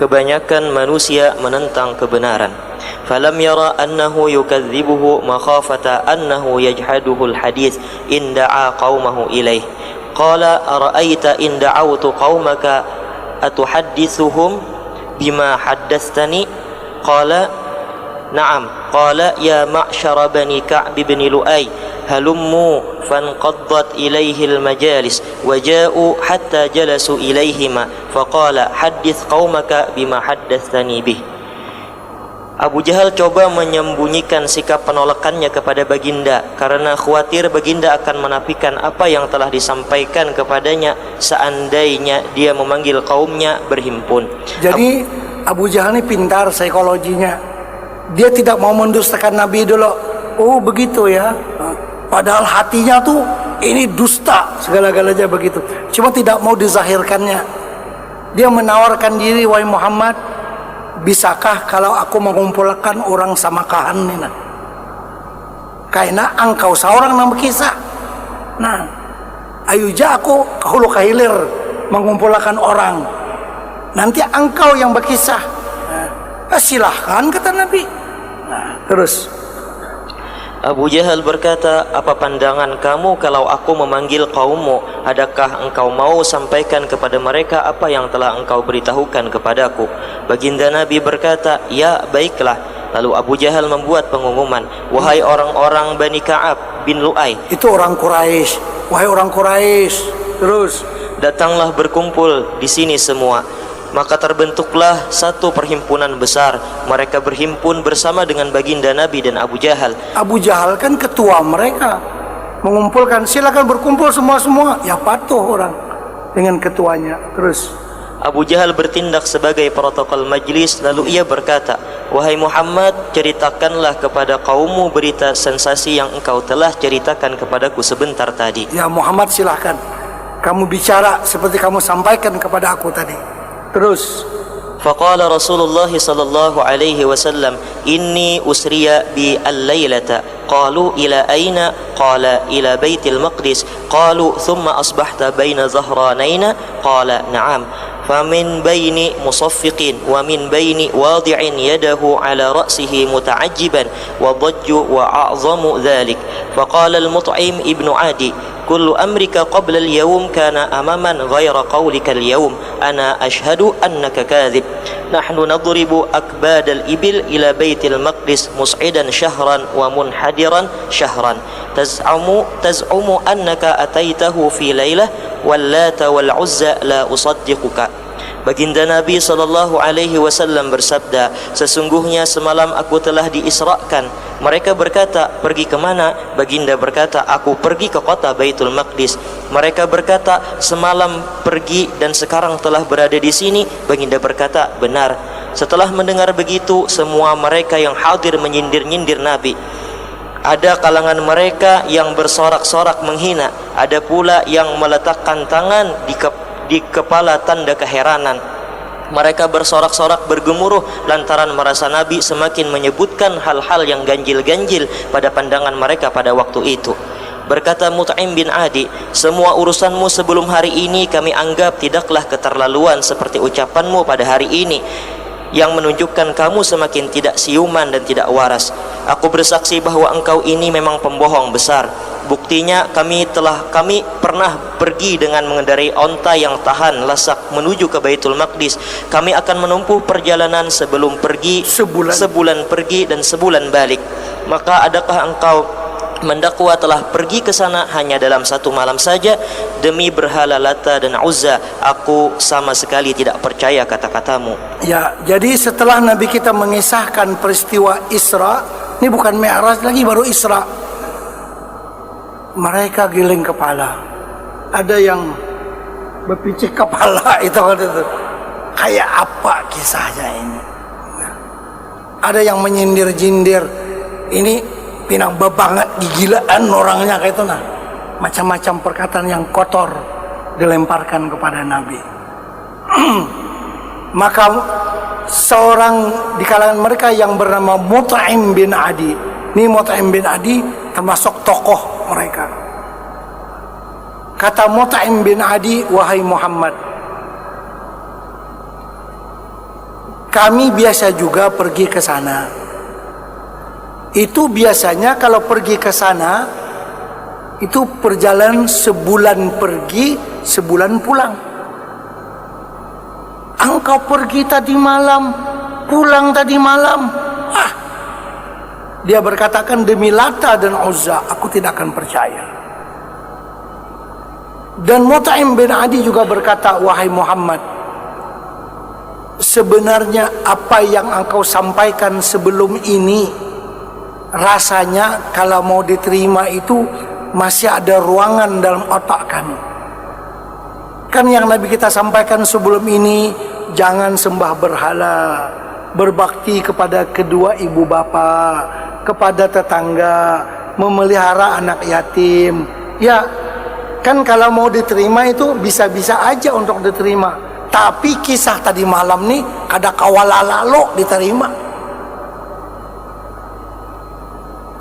kebanyakan manusia menentang kebenaran. Falam yara annahu yukadzibuhu makhafata annahu yajhaduhu alhadith in da'a qaumahu ilaih. Qala ara'aita in da'awtu qaumaka atuhaddithuhum bima haddatsani? Qala na'am. Qala ya ma'syara bani Ka'b bin Lu'ay halummu fanqaddat ilaihi almajalis wa ja'u hatta jalasu ilaihima faqala haddits qaumaka bima haddatsani bih. Abu Jahal coba menyembunyikan sikap penolakannya kepada baginda karena khawatir baginda akan menafikan apa yang telah disampaikan kepadanya seandainya dia memanggil kaumnya berhimpun. Jadi Abu Jahal ini pintar psikologinya. Dia tidak mau mendustakan Nabi dulu. Oh begitu ya. Padahal hatinya tuh ini dusta segala-galanya begitu. Cuma tidak mau dizahirkannya. Dia menawarkan diri, wahai Muhammad, bisakah kalau aku mengumpulkan orang sama kahan? Karena engkau seorang yang berkisah. Nah, ayuja aku kahulu kahilir mengumpulkan orang. Nanti engkau yang berkisah. Silahkan kata Nabi. Nah, terus Abu Jahal berkata, apa pandangan kamu kalau aku memanggil kaummu? Adakah engkau mau sampaikan kepada mereka apa yang telah engkau beritahukan kepadaku? Baginda Nabi berkata, ya baiklah. Lalu Abu Jahal membuat pengumuman, wahai orang-orang Bani Ka'ab bin Lu'ay. Itu orang Quraisy. Wahai orang Quraisy. Terus datanglah berkumpul di sini semua. Maka terbentuklah satu perhimpunan besar. Mereka berhimpun bersama dengan baginda Nabi dan Abu Jahal. Abu Jahal kan ketua mereka, mengumpulkan, silakan berkumpul semua-semua. Ya patuh orang dengan ketuanya. Terus Abu Jahal bertindak sebagai protokol majlis. Lalu ia berkata, wahai Muhammad, ceritakanlah kepada kaummu berita sensasi yang engkau telah ceritakan kepadaku sebentar tadi. Ya Muhammad, silahkan kamu bicara seperti kamu sampaikan kepada aku tadi. Terus faqala Rasulullah sallallahu alaihi wasallam, inni usriya bi al-lailata. Qalu ila aina? Qala ila Baitul Maqdis. Qalu thumma asbahta baina zahranaina? Qala na'am. فمن بين مصفق ومن بين واضع يده على رأسه متعجبا وضج وأعظم ذلك. فقال المطعم ابن عدي كل أمرك قبل اليوم كان أماما غير قولك اليوم أنا أشهد أنك كاذب. نحن نضرب أكباد الإبل إلى بيت المقدس مسعدا شهرا ومنحدرا شهرا. تزعم أنك أتيته في ليلة واللات والعزى لا أصدقك. Baginda Nabi sallallahu alaihi wasallam bersabda, sesungguhnya semalam aku telah diisrakan. Mereka berkata, pergi ke mana? Baginda berkata, aku pergi ke kota Baitul Maqdis. Mereka berkata, semalam pergi dan sekarang telah berada di sini. Baginda berkata, benar. Setelah mendengar begitu, semua mereka yang hadir menyindir-nyindir Nabi. Ada kalangan mereka yang bersorak-sorak menghina, ada pula yang meletakkan tangan di kepala tanda keheranan. Mereka bersorak-sorak bergemuruh lantaran merasa Nabi semakin menyebutkan hal-hal yang ganjil-ganjil pada pandangan mereka pada waktu itu. Berkata Mut'im bin Adi, semua urusanmu sebelum hari ini kami anggap tidaklah keterlaluan seperti ucapanmu pada hari ini, yang menunjukkan kamu semakin tidak siuman dan tidak waras. Aku bersaksi bahwa engkau ini memang pembohong besar. Buktinya kami pernah pergi dengan mengendarai onta yang tahan lasak menuju ke Baitul Maqdis. Kami akan menempuh perjalanan sebelum pergi sebulan pergi dan sebulan balik. Maka adakah engkau mendakwa telah pergi ke sana hanya dalam satu malam saja? Demi berhala Lata dan Uzza, aku sama sekali tidak percaya kata-katamu. Ya, jadi setelah Nabi kita mengisahkan peristiwa Isra, ini bukan Mi'raj lagi, baru Isra. Mereka giling kepala. Ada yang berpicik kepala itu. Kayak apa kisahnya ini? Ada yang menyindir-jindir. Ini pinang banget gigilaan orangnya kayak itu nah. Macam-macam perkataan yang kotor dilemparkan kepada Nabi. Maka seorang di kalangan mereka yang bernama Mut'im bin Adi. Ini Mut'im bin Adi termasuk tokoh mereka. Kata Mut'im bin Adi, wahai Muhammad, kami biasa juga pergi ke sana. Itu biasanya kalau pergi ke sana, itu perjalanan sebulan pergi, sebulan pulang. Engkau pergi tadi malam, pulang tadi malam. Dia berkatakan, demi Lata dan Uzza, aku tidak akan percaya. Dan Mut'im bin Adi juga berkata, wahai Muhammad, sebenarnya apa yang engkau sampaikan sebelum ini, rasanya kalau mau diterima itu masih ada ruangan dalam otak kami. Kan yang Nabi kita sampaikan sebelum ini, jangan sembah berhala, berbakti kepada kedua ibu bapa, kepada tetangga, memelihara anak yatim. Ya, kan kalau mau diterima itu bisa-bisa aja untuk diterima. Tapi kisah tadi malam nih ada kawalalalo diterima.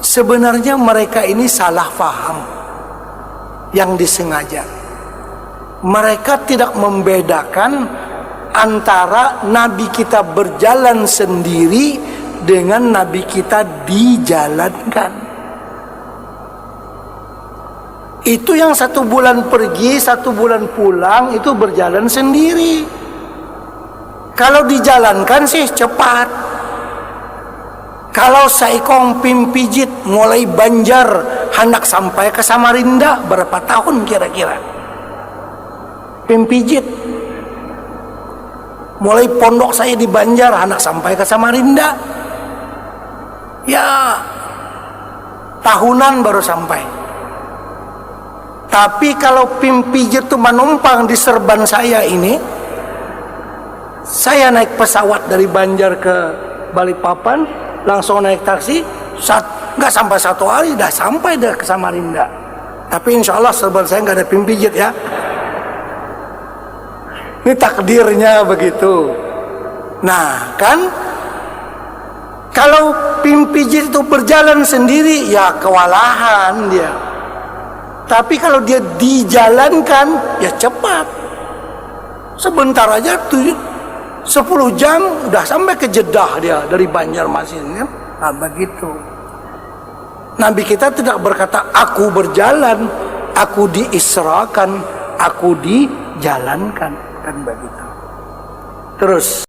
Sebenarnya mereka ini salah faham yang disengaja. Mereka tidak membedakan antara Nabi kita berjalan sendiri dengan Nabi kita dijalankan. Itu yang 1 bulan pergi, 1 bulan pulang, itu berjalan sendiri. Kalau dijalankan sih cepat. Kalau Saikong Pimpijit mulai Banjar hendak sampai ke Samarinda, berapa tahun kira-kira? Pimpijit mulai pondok saya di Banjar hendak sampai ke Samarinda, ya tahunan baru sampai. Tapi kalau Pimpijit itu menumpang di serban saya ini, saya naik pesawat dari Banjar ke Balikpapan, langsung naik taksi, nggak sampai 1 hari dah sampai dah ke Samarinda. Tapi insya Allah serban saya nggak ada Pimpijit ya. Ini takdirnya begitu. Nah kan, kalau Pimpijit itu berjalan sendiri, ya kewalahan dia. Tapi kalau dia dijalankan, ya cepat. Sebentar aja 10 jam udah sampai ke Jeddah dia dari Banjarmasin kan? Nah begitu. Nabi kita tidak berkata aku berjalan, aku diisrakan, aku dijalankan, kan begitu. Terus